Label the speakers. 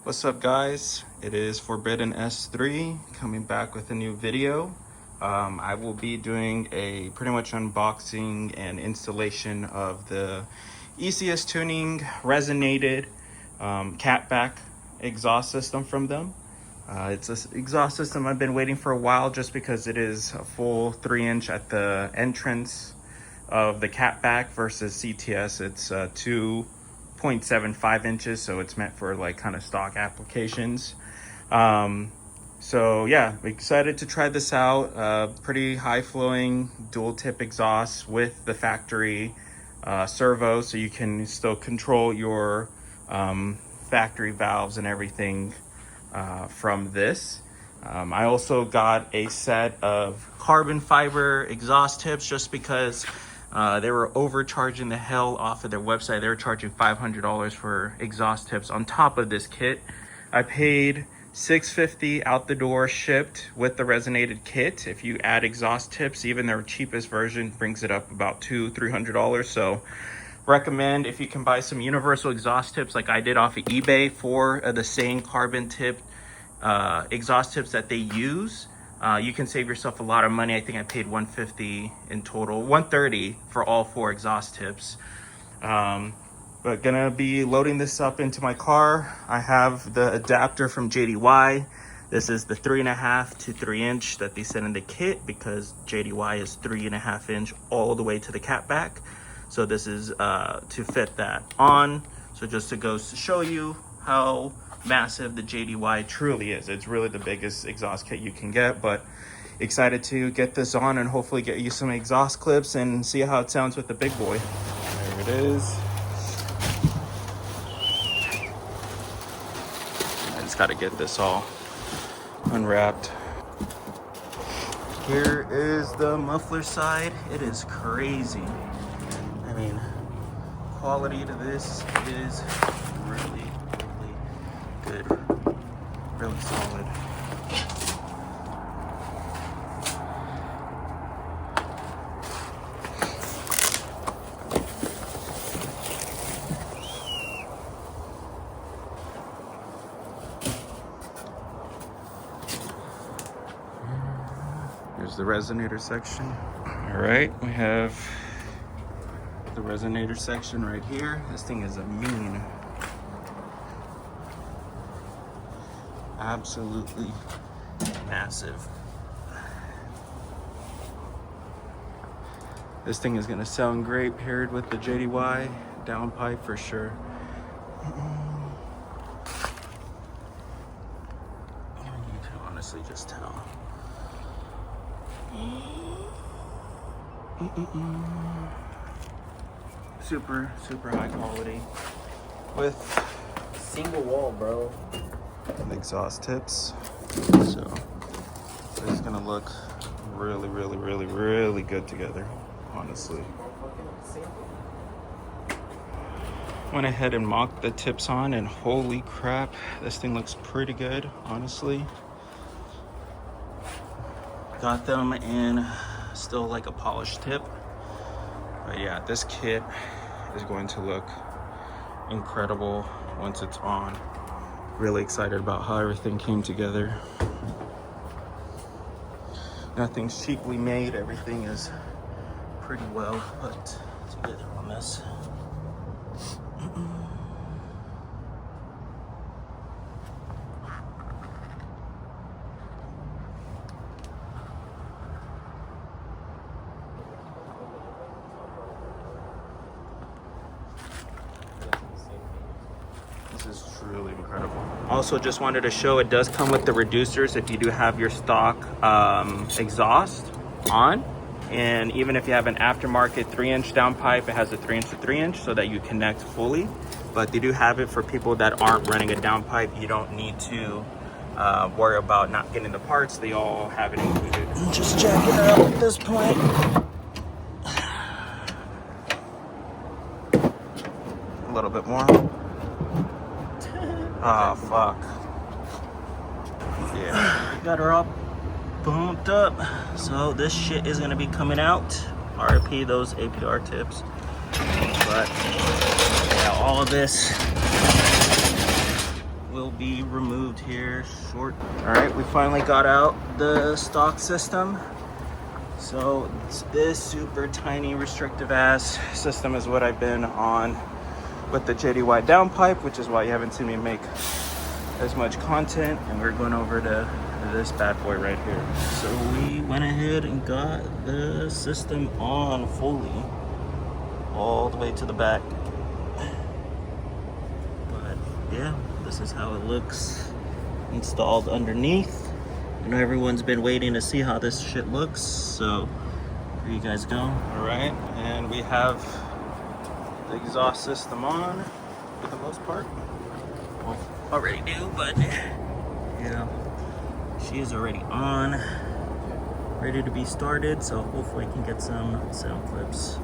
Speaker 1: What's up, guys? It is Forbidden S3 coming back with a new video. I will be doing a pretty much unboxing and installation of the ECS tuning resonated Catback exhaust system from them. It's an exhaust system I've been waiting for a while, just because it is a full 3-inch at the entrance of the Catback versus CTS. It's 2.75 inches, so it's meant for like kind of stock applications. So yeah, excited to try this out. Pretty high flowing dual tip exhaust with the factory servo, so you can still control your factory valves and everything from this. I also got a set of carbon fiber exhaust tips, just because they were overcharging the hell off of their website. They were charging $500 for exhaust tips on top of this kit. I paid $650 out the door, shipped with the resonated kit. If you add exhaust tips, even their cheapest version brings it up about $200-300. So recommend, if you can buy some universal exhaust tips like I did off of eBay for the same carbon tip exhaust tips that they use, you can save yourself a lot of money. I think I paid $150 in total, $130 for all 4 exhaust tips. But gonna be loading this up into my car. I have the adapter from JDY. This is the 3.5 to 3 inch that they sent in the kit, because JDY is 3.5 inch all the way to the Catback. So this is to fit that on. So just to go to show you how massive the JDY truly is. It's really the biggest exhaust kit you can get, but excited to get this on and hopefully get you some exhaust clips and see how it sounds with the big boy. There it is. I just got to get this all unwrapped. Here is the muffler side. It is crazy. I mean, quality to this is really good, really solid. Here's the resonator section. All right, we have the resonator section right here. This thing is a mean, absolutely massive. This thing is going to sound great paired with the JDY downpipe for sure. You can honestly just tell. Super high quality with
Speaker 2: single wall, bro.
Speaker 1: Exhaust tips. So this is gonna look really good together, honestly. Went ahead and mocked the tips on, and holy crap, this thing looks pretty good, honestly. Got them in still like a polished tip, but yeah, this kit is going to look incredible once it's on. Really excited about how everything came together. Nothing's cheaply made. Everything is pretty well put together on this. This is truly incredible. Also, just wanted to show, it does come with the reducers if you do have your stock exhaust on. And even if you have an aftermarket 3-inch downpipe, it has a 3-inch to 3-inch so that you connect fully. But they do have it for people that aren't running a downpipe. You don't need to worry about not getting the parts. They all have it included. Just checking it out at this point. A little bit more. Oh, fuck. Yeah. Got her all bumped up. So this shit is gonna be coming out. RIP those APR tips. But yeah, all of this will will be removed here short. All right, we finally got out the stock system. So this super tiny restrictive ass system is what I've been on with the JDY downpipe, which is why you haven't seen me make as much content. And we're going over to this bad boy right here. So we went ahead and got the system on fully, all the way to the back. But yeah, this is how it looks installed underneath. I know everyone's been waiting to see how this shit looks, so here you guys go. All right, and we have the exhaust system on for the most part. Well, already do, but yeah, she is already on, ready to be started. So hopefully I can get some sound clips.